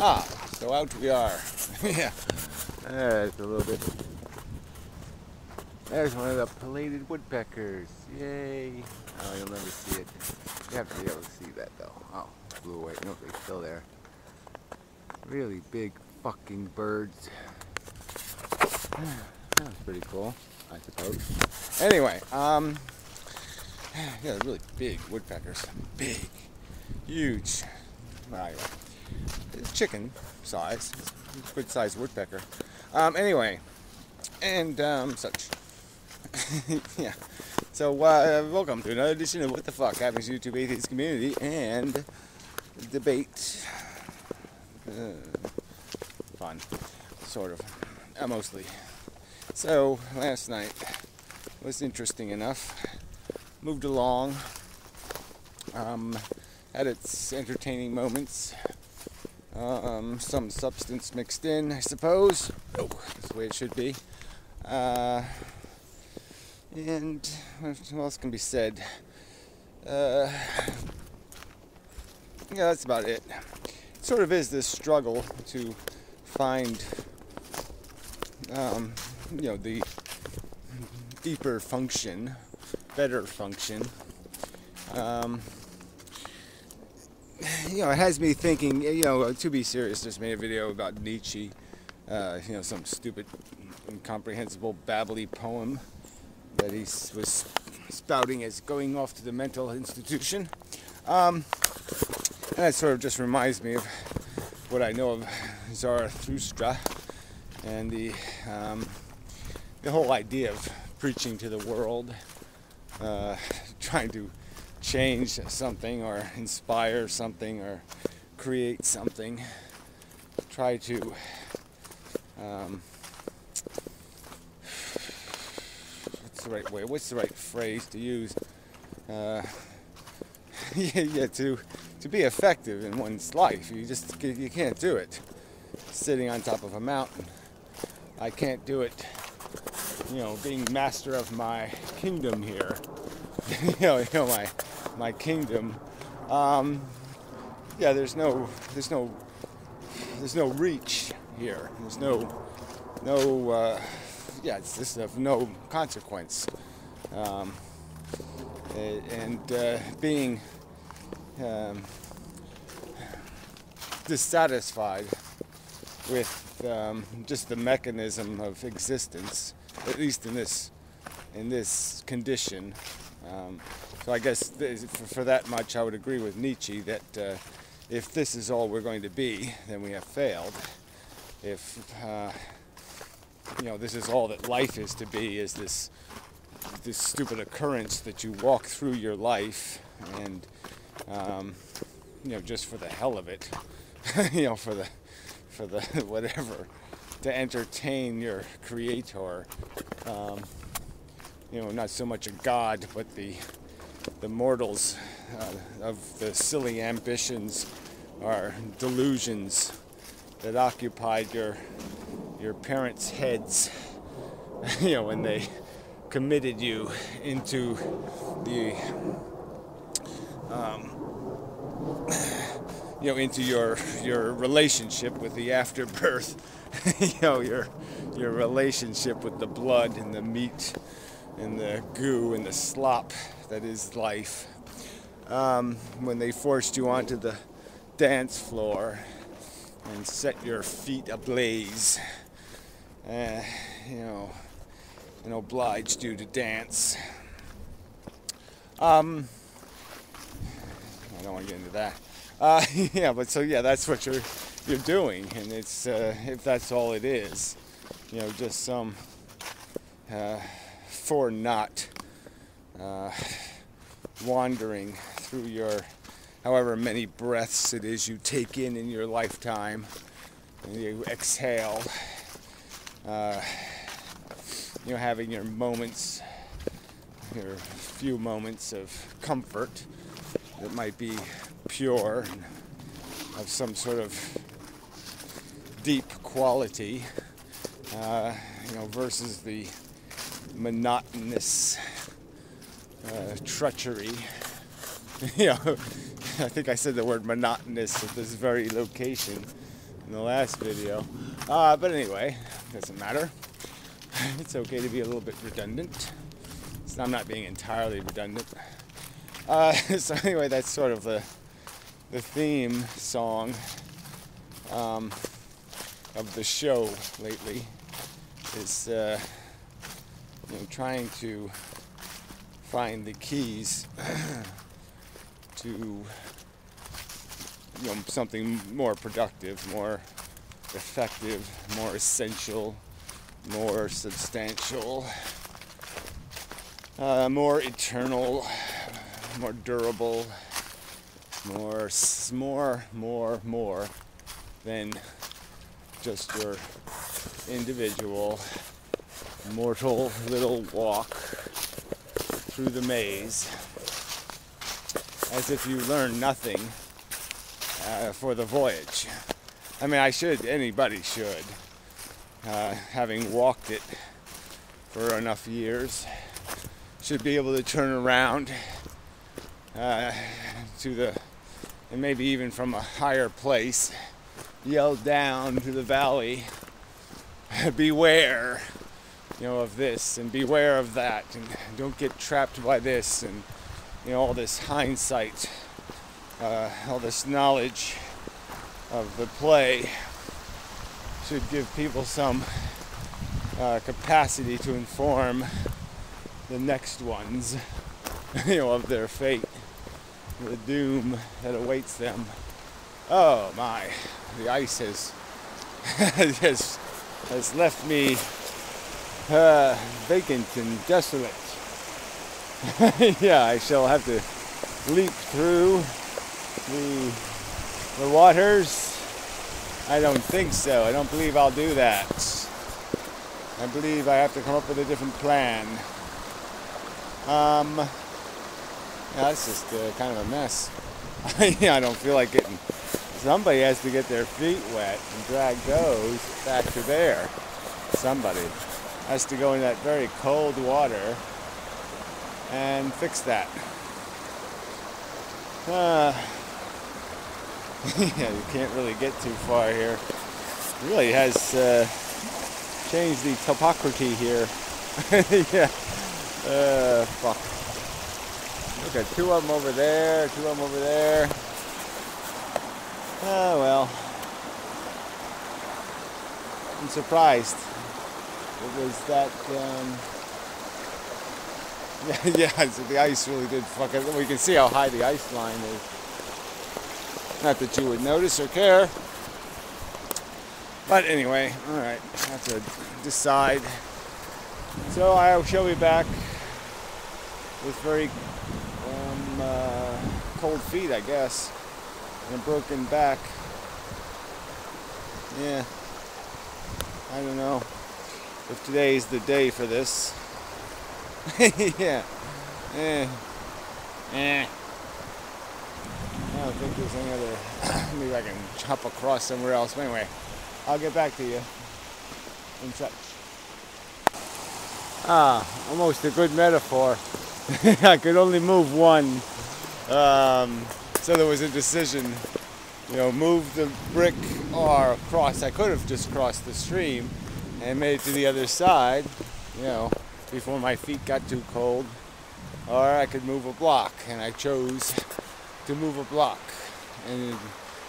So out we are. Yeah. It's a little bit. There's one of the pileated woodpeckers. Yay. Oh, you'll never see it. You have to be able to see that though. Oh, it flew away. No, they're still there. Really big fucking birds. That's pretty cool, I suppose. Anyway, yeah, they're really big woodpeckers. Big. Huge. Anyway, chicken size. Good sized woodpecker. Anyway, and such. Yeah. So, welcome to another edition of What the Fuck Happens to YouTube Atheist Community and Debate. Fun. Sort of. Mostly. So, last night was interesting enough. Moved along. Had its entertaining moments. Some substance mixed in, I suppose. Oh, that's the way it should be. And what else can be said? Yeah, that's about it. It sort of is this struggle to find, the deeper function, better function. It has me thinking, to be serious, just made a video about Nietzsche, some stupid, incomprehensible, babbly poem that he was spouting as going off to the mental institution. And that sort of just reminds me of what I know of Zarathustra and the whole idea of preaching to the world, trying to change something or inspire something or create something, try to what's the right phrase to use, to be effective in one's life. You can't do it sitting on top of a mountain. I can't do it being master of my kingdom here. my kingdom. There's no reach here. There's it's just of no consequence. Being dissatisfied with just the mechanism of existence, at least in this condition. So I guess for that much I would agree with Nietzsche that if this is all we're going to be, then we have failed. If this is all that life is to be, is this stupid occurrence that you walk through your life and just for the hell of it, for the whatever, to entertain your creator. Not so much a god, but the mortals of the silly ambitions or delusions that occupied your parents' heads, when they committed you into the into your relationship with the afterbirth, your relationship with the blood and the meat and the goo and the slop that is life, when they forced you onto the dance floor and set your feet ablaze, and obliged you to dance. I don't want to get into that. That's what you're doing, and it's if that's all it is, just some for naught wandering through your however many breaths it is you take in your lifetime, and you exhale, having your few moments of comfort that might be pure and of some sort of deep quality, versus the monotonous treachery. I think I said the word monotonous at this very location. in the last video. But anyway, doesn't matter. It's okay to be a little bit redundant. So I'm not being entirely redundant. So anyway, that's sort of the theme song of the show lately. Is trying to find the keys to something more productive, more effective, more essential, more substantial, more eternal, more durable, more than just your individual mortal little walk through the maze, as if you learn nothing for the voyage. I mean, anybody should, having walked it for enough years, should be able to turn around and maybe even from a higher place, yell down to the valley, beware, of this and beware of that, and don't get trapped by this, and all this hindsight, all this knowledge of the play should give people some capacity to inform the next ones, of their fate, the doom that awaits them. Oh my, the ice has left me vacant and desolate. Yeah, I shall have to leap through the waters. I don't think so. I don't believe I'll do that. I believe I have to come up with a different plan. Yeah, it's just kind of a mess. Yeah, I don't feel like getting... Somebody has to get their feet wet and drag those back to there. Somebody has to go in that very cold water and fix that. Yeah, you can't really get too far here. It really has changed the topography here. Yeah. Fuck. Look at two of them over there, two of them over there. Oh well. I'm surprised. It was that, yeah, so the ice really did fuck it. We can see how high the ice line is. Not that you would notice or care. But anyway, alright, I have to decide. So I shall be back with very cold feet, I guess, and a broken back. Yeah, I don't know if today's the day for this. Yeah. I don't think there's any other... Maybe I can hop across somewhere else. But anyway, I'll get back to you in such. Almost a good metaphor. I could only move one. So there was a decision. Move the brick or across. I could have just crossed the stream and made it to the other side, before my feet got too cold. Or I could move a block, and I chose to move a block and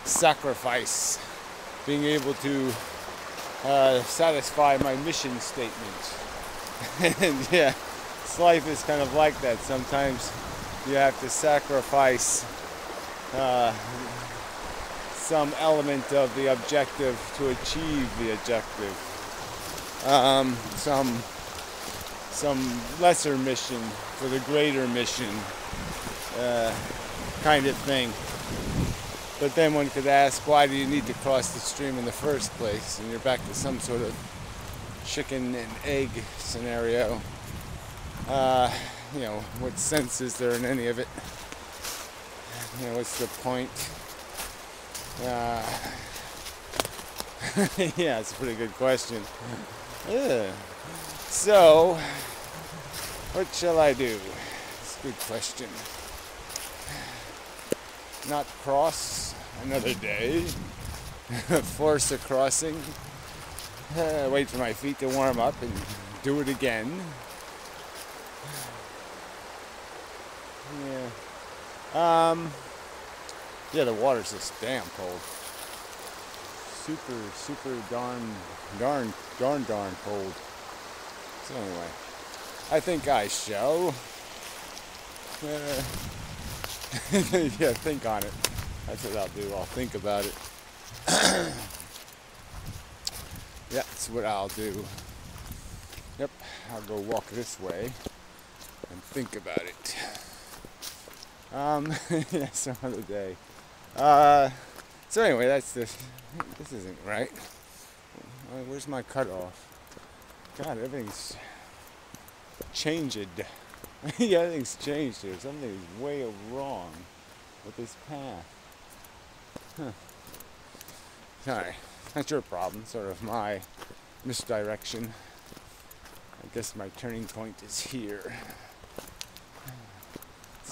sacrifice being able to satisfy my mission statement. And yeah, life is kind of like that. Sometimes you have to sacrifice some element of the objective to achieve the objective. Some lesser mission for the greater mission, kind of thing. But then one could ask, why do you need to cross the stream in the first place? And you're back to some sort of chicken and egg scenario. What sense is there in any of it? What's the point? Yeah, it's a pretty good question. Yeah. So, what shall I do? It's a good question. Not cross another day. force a crossing, wait for my feet to warm up and do it again. Yeah, the water's just damn cold. Super darn cold. So anyway, I think I shall. Yeah, think on it. That's what I'll do. I'll think about it. Yeah, that's what I'll do. Yep, I'll go walk this way and think about it. Yeah, some other day. So anyway, that's this isn't right. Where's my cutoff? God, everything's changed. Yeah, everything's changed here. Something's way wrong with this path. Huh. Sorry, that's your problem. Sort of my misdirection. I guess my turning point is here.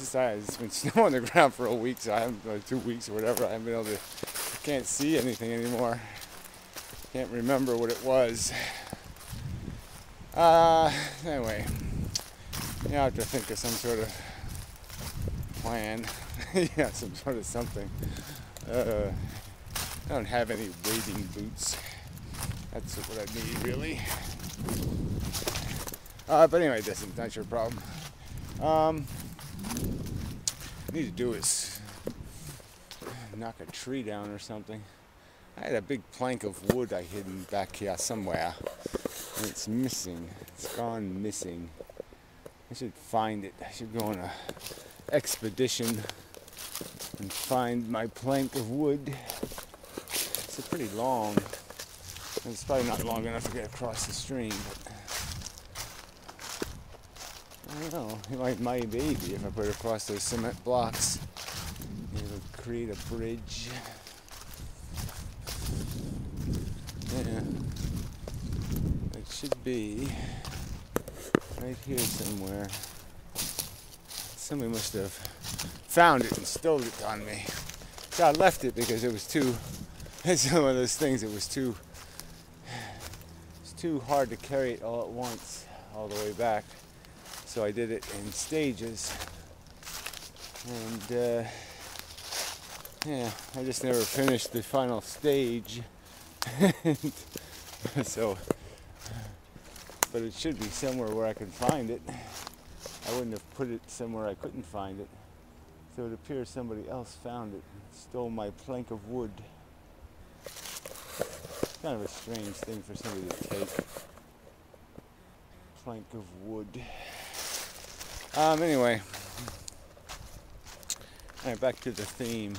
It's been snow on the ground for a week, so I haven't, 2 weeks or whatever. I haven't been able to. I can't see anything anymore. Can't remember what it was. Anyway, you have to think of some sort of plan. Yeah, some sort of something. I don't have any wading boots. That's what I need, really. But anyway, that's your problem. What I need to do is knock a tree down or something. I had a big plank of wood I hidden back here somewhere, and it's missing. It's gone missing. I should find it. I should go on a expedition and find my plank of wood. It's pretty long. It's probably not long enough to get across the stream, but I don't know. It might be if I put it across those cement blocks. It'll create a bridge. Yeah. It should be right here somewhere. Somebody must have found it and stole it on me. So I left it because it was too. It's one of those things. It's too hard to carry it all at once, all the way back. So I did it in stages, and yeah, I just never finished the final stage. So, but it should be somewhere where I could find it. I wouldn't have put it somewhere I couldn't find it. So it appears somebody else found it, stole my plank of wood. Kind of a strange thing for somebody to take. Plank of wood. Anyway, all right, back to the theme.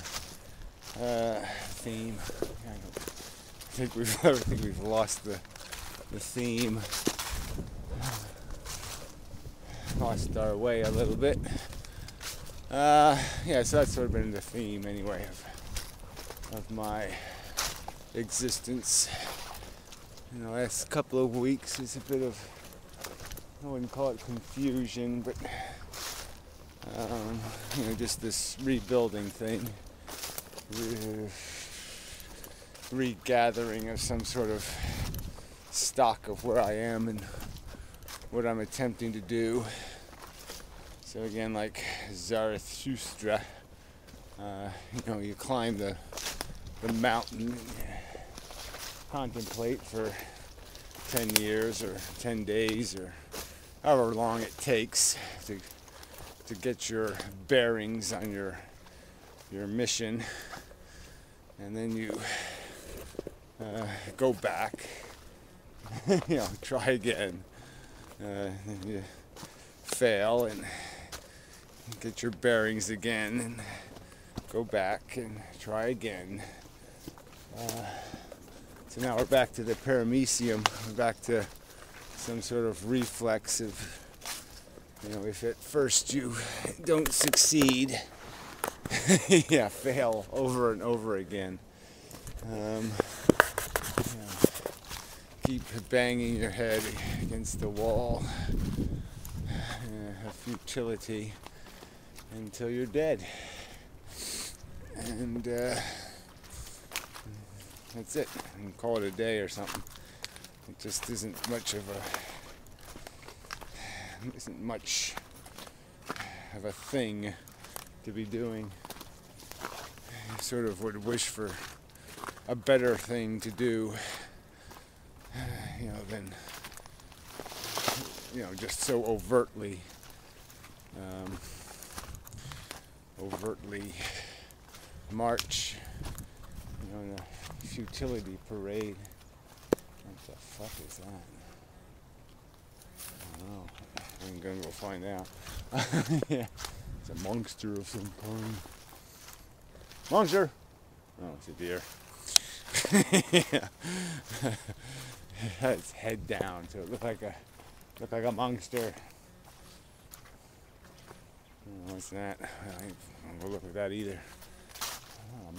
I think we've lost the theme. Lost our way a little bit. Yeah, so that's sort of been the theme anyway of my existence. In the last couple of weeks, it's a bit of, I wouldn't call it confusion, but just this rebuilding thing, regathering of some sort of stock of where I am and what I'm attempting to do. So again, like Zarathustra, you climb the mountain and contemplate for 10 years or 10 days or however long it takes to get your bearings on your mission, and then you go back, try again, and you fail and get your bearings again and go back and try again. So now we're back to the paramecium. We're back to some sort of reflex of, if at first you don't succeed, fail over and over again. Keep banging your head against the wall of futility until you're dead. And that's it. You can call it a day or something. It just isn't much of a thing to be doing. I sort of would wish for a better thing to do, than just so overtly march, in a futility parade. What the fuck is that? I don't know. I'm gonna go find out. Yeah, it's a monster of some kind. Monster! Oh, it's a deer. Yeah. It had its head down, so it looked like a monster. What's that? I ain't gonna look at that either.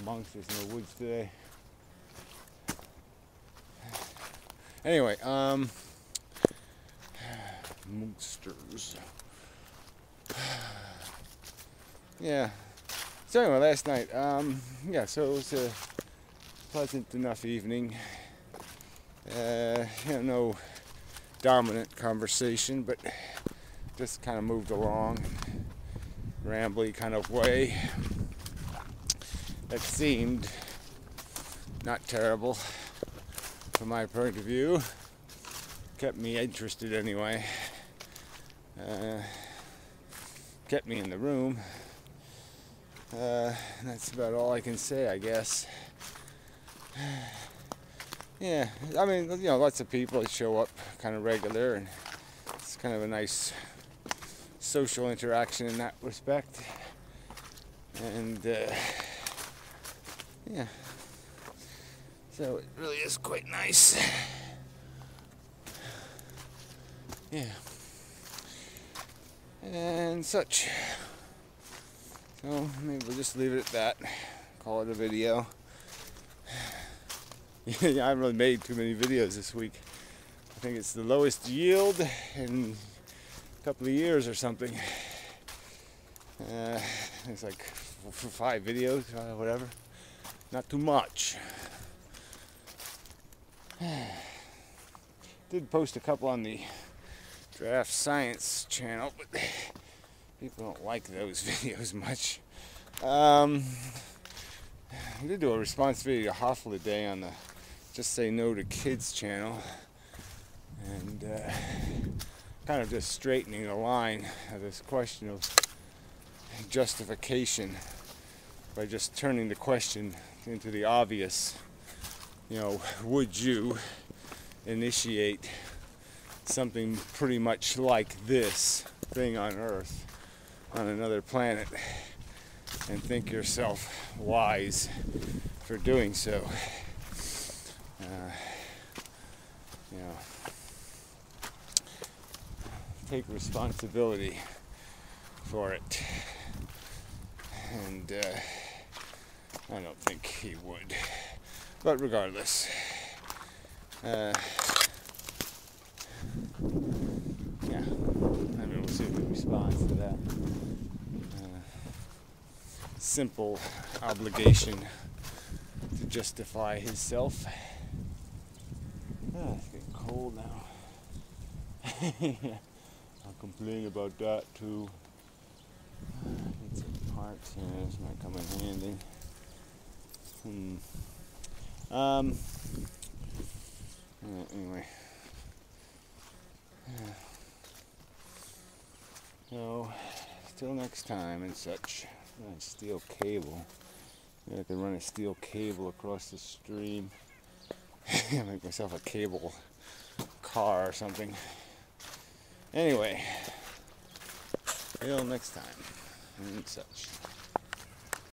Monsters in the woods today. Anyway, monsters. Yeah. So anyway, last night, so it was a pleasant enough evening. No dominant conversation, but just kind of moved along, rambly kind of way. That seemed not terrible from my point of view. Kept me interested anyway. Kept me in the room. That's about all I can say, I guess. Yeah, I mean, lots of people show up kind of regular, and it's kind of a nice social interaction in that respect. And yeah, so it really is quite nice. Yeah, and such. So maybe we'll just leave it at that. Call it a video. Yeah, I haven't really made too many videos this week. I think it's the lowest yield in a couple of years or something. It's like 5 videos, whatever. Not too much. Did post a couple on the Draft Science channel, but people don't like those videos much. I did do a response video to Hoffle today on the Just Say No to Kids channel, and kind of just straightening the line of this question of justification by just turning the question into the obvious. Would you initiate something pretty much like this thing on Earth, on another planet, and think yourself wise for doing so? Take responsibility for it. And I don't think he would. But regardless, yeah, I mean, we'll see if he responds to that simple obligation to justify himself. It's getting cold now. I'll complain about that too. Get some parts here. This might come in handy. Anyway. So, till next time and such. Steel cable. I have to run a steel cable across the stream. Make myself a cable car or something. Anyway, till next time and such.